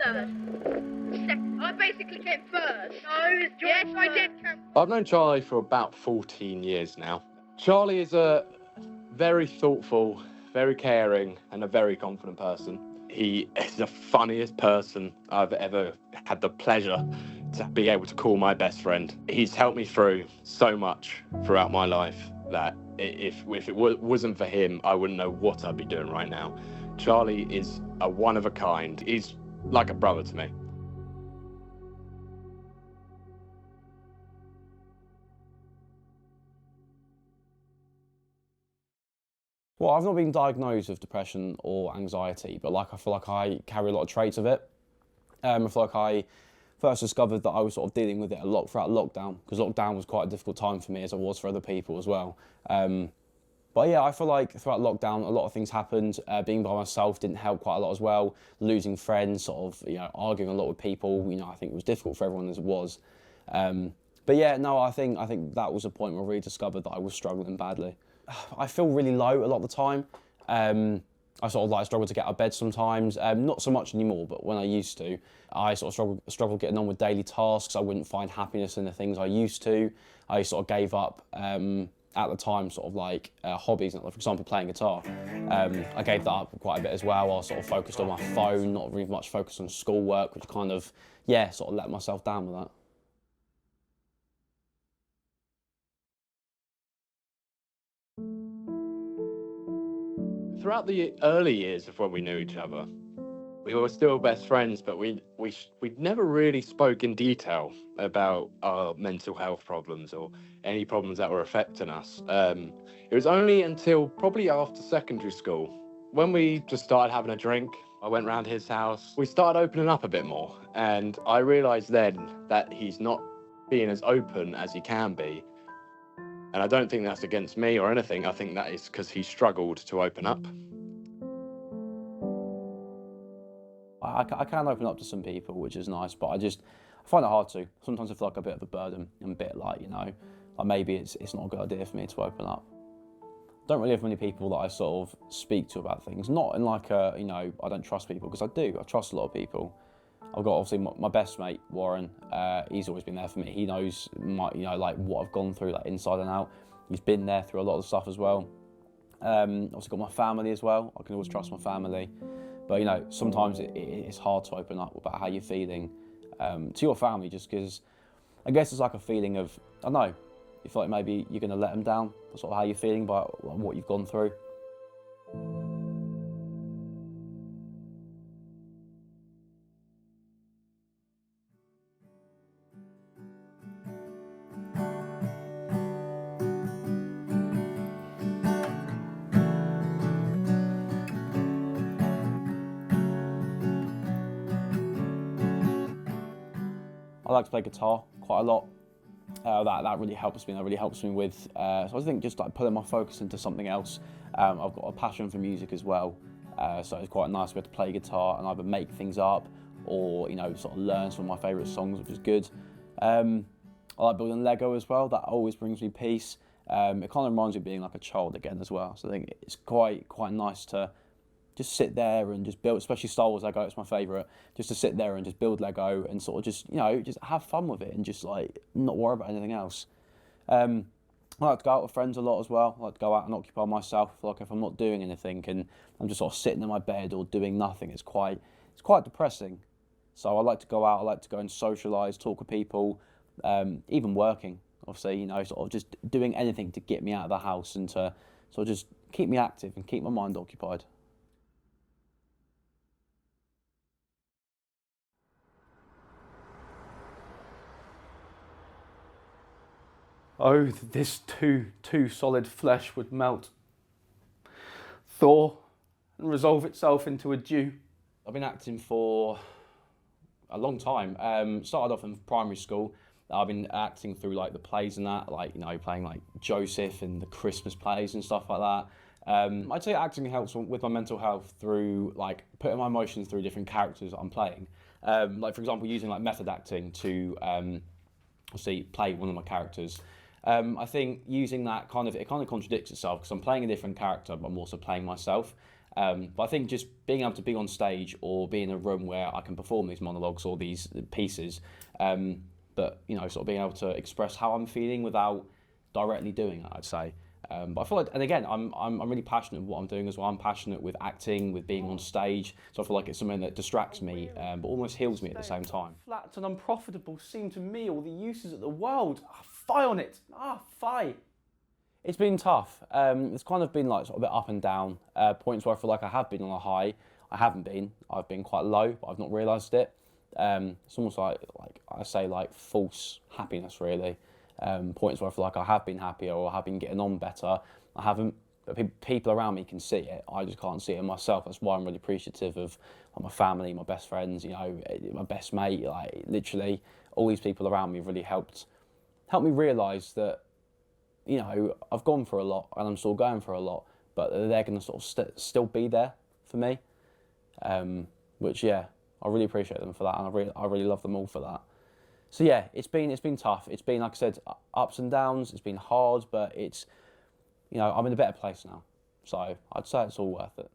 Third. Second. I basically came first. No, yes, I did come. I've known Charlie for about 14 years now. Charlie is a very thoughtful, very caring, and a very confident person. He is the funniest person I've ever had the pleasure to be able to call my best friend. He's helped me through so much throughout my life that if it wasn't for him, I wouldn't know what I'd be doing right now. Charlie is a one of a kind. He's like a brother to me. Well, I've not been diagnosed with depression or anxiety, but I feel like I carry a lot of traits of it. I feel like I first discovered that I was sort of dealing with it a lot throughout lockdown, because lockdown was quite a difficult time for me, as it was for other people as well. But yeah, I feel like throughout lockdown, a lot of things happened. Being by myself didn't help quite a lot as well. Losing friends, sort of, arguing a lot with people. I think it was difficult for everyone as it was. But yeah, no, I think that was a point where I really discovered that I was struggling badly. I feel really low a lot of the time. I sort of struggle to get out of bed sometimes. Not so much anymore, but when I used to, I sort of struggle getting on with daily tasks. I wouldn't find happiness in the things I used to. I sort of gave up at the time, sort of hobbies, for example, playing guitar. I gave that up quite a bit as well. I was sort of focused on my phone, not really much focused on schoolwork, which kind of, sort of let myself down with that. Throughout the early years of when we knew each other, we were still best friends, but we never really spoke in detail about our mental health problems or any problems that were affecting us. It was only until probably after secondary school, when we just started having a drink, I went round his house, we started opening up a bit more, and I realised then that he's not being as open as he can be. And I don't think that's against me or anything. I think that is because he struggled to open up. I can open up to some people, which is nice, but I find it hard to. Sometimes I feel like a bit of a burden and a bit like maybe it's not a good idea for me to open up. I don't really have many people that I sort of speak to about things. Not in I don't trust people, because I do. I trust a lot of people. I've got obviously my best mate, Warren. He's always been there for me. He knows what I've gone through, inside and out. He's been there through a lot of stuff as well. Also got my family as well. I can always trust my family. But sometimes it's hard to open up about how you're feeling to your family, just because I guess it's like a feeling of, I don't know, you feel like maybe you're going to let them down, sort of how you're feeling by what you've gone through. I like to play guitar quite a lot. That really helps me. That really helps me with. So I think just putting my focus into something else. I've got a passion for music as well, so it's quite nice to be able to play guitar and either make things up or sort of learn some of my favourite songs, which is good. I like building Lego as well. That always brings me peace. It kind of reminds me of being like a child again as well. So I think it's quite nice to just sit there and just build, especially Star Wars Lego, it's my favourite, just to sit there and just build Lego and sort of just have fun with it and just not worry about anything else. I like to go out with friends a lot as well. I like to go out and occupy myself. If I'm not doing anything and I'm just sort of sitting in my bed or doing nothing, it's quite depressing. So I like to go out, I like to go and socialise, talk with people, even working, obviously, sort of just doing anything to get me out of the house and to sort of just keep me active and keep my mind occupied. Oh, this too solid flesh would melt, thaw, and resolve itself into a dew. I've been acting for a long time. Started off in primary school. I've been acting through the plays and that, playing Joseph in the Christmas plays and stuff like that. I'd say acting helps with my mental health through putting my emotions through different characters that I'm playing. For example, using method acting to obviously play one of my characters. I think using that it kind of contradicts itself, because I'm playing a different character, but I'm also playing myself. But I think just being able to be on stage or be in a room where I can perform these monologues or these pieces, but sort of being able to express how I'm feeling without directly doing it, I'd say. But I feel like, and again, I'm really passionate with what I'm doing as well. I'm passionate with acting, with being on stage. So I feel like it's something that distracts me, but almost heals me at the same time. Flat and unprofitable seem to me all the uses of the world. Fie on it. Fie. It's been tough. It's kind of been like sort of a bit up and down. Points where I feel like I have been on a high. I haven't been. I've been quite low, but I've not realised it. It's almost like I say, like false happiness, really. Points where I feel like I have been happier or I have been getting on better. I haven't, but people around me can see it. I just can't see it in myself. That's why I'm really appreciative of my family, my best friends, my best mate. Like literally, all these people around me really helped me realise that, I've gone for a lot and I'm still going for a lot, but they're going to sort of still be there for me. Which I really appreciate them for that, and I really love them all for that. So yeah, it's been tough. It's been, like I said, ups and downs. It's been hard, but I'm in a better place now. So I'd say it's all worth it.